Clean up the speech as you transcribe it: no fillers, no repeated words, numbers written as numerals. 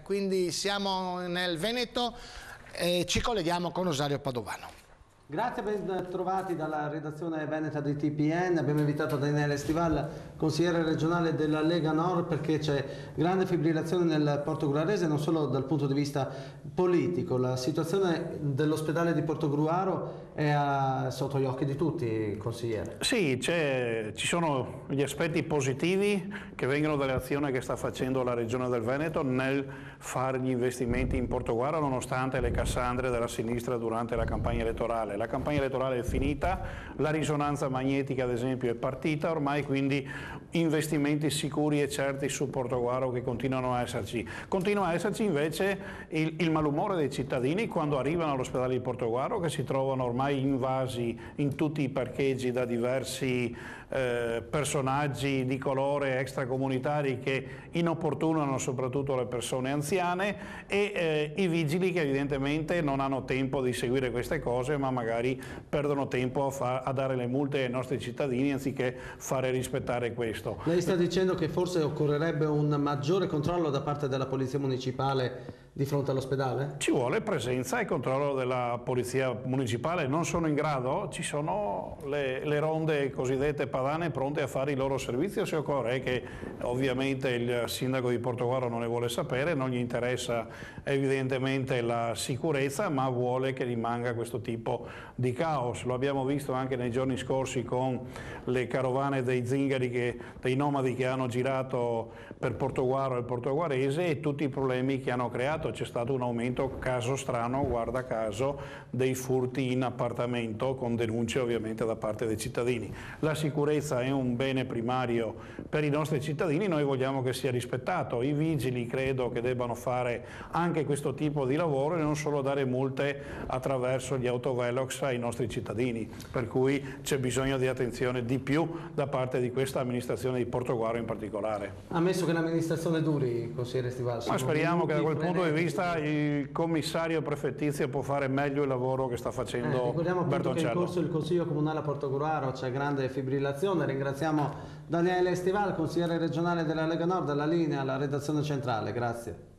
Quindi siamo nel Veneto e ci colleghiamo con Rosario Padovano. Grazie, ben trovati dalla redazione veneta di TPN. Abbiamo invitato Daniele Estival, consigliere regionale della Lega Nord, perché c'è grande fibrillazione nel Portogruarese, non solo dal punto di vista politico. La situazione dell'ospedale di Portogruaro è sotto gli occhi di tutti, consigliere. Sì, ci sono gli aspetti positivi che vengono dall'azione che sta facendo la Regione del Veneto nel fare gli investimenti in Portogruaro, nonostante le cassandre della sinistra durante la campagna elettorale. La campagna elettorale è finita, la risonanza magnetica ad esempio è partita ormai, quindi investimenti sicuri e certi su Portogruaro che continuano a esserci. Continua a esserci invece il malumore dei cittadini quando arrivano all'ospedale di Portogruaro, che si trovano ormai invasi in tutti i parcheggi da diversi personaggi di colore extracomunitari che inopportunano soprattutto le persone anziane e i vigili che evidentemente non hanno tempo di seguire queste cose, ma magari perdono tempo a dare le multe ai nostri cittadini anziché fare rispettare questo. Lei sta dicendo che forse occorrerebbe un maggiore controllo da parte della Polizia Municipale di fronte all'ospedale? Ci vuole presenza e controllo della Polizia Municipale, non sono in grado, ci sono le ronde cosiddette padane pronte a fare il loro servizio se occorre, che ovviamente il sindaco di Portogruaro non ne vuole sapere, non gli interessa evidentemente la sicurezza, ma vuole che rimanga questo tipo di caos. Lo abbiamo visto anche nei giorni scorsi con le carovane dei zingari, dei nomadi che hanno girato per Portogruaro e il portoguarese e tutti i problemi che hanno creato. C'è stato un aumento, caso strano, guarda caso, dei furti in appartamento con denunce ovviamente da parte dei cittadini. La sicurezza è un bene primario per i nostri cittadini, noi vogliamo che sia rispettato. I vigili credo che debbano fare anche questo tipo di lavoro e non solo dare multe attraverso gli autovelox ai nostri cittadini, per cui c'è bisogno di attenzione di più da parte di questa amministrazione di Portogruaro in particolare. Ammesso che l'amministrazione duri, consigliere Estival. Ma speriamo che da quel punto di vista il commissario prefettizio può fare meglio il lavoro che sta facendo ricordiamo appunto che è in corso il Consiglio Comunale a Portogruaro, c'è grande fibrillazione. Ringraziamo Daniele Estival, consigliere regionale della Lega Nord, alla linea alla redazione centrale. Grazie.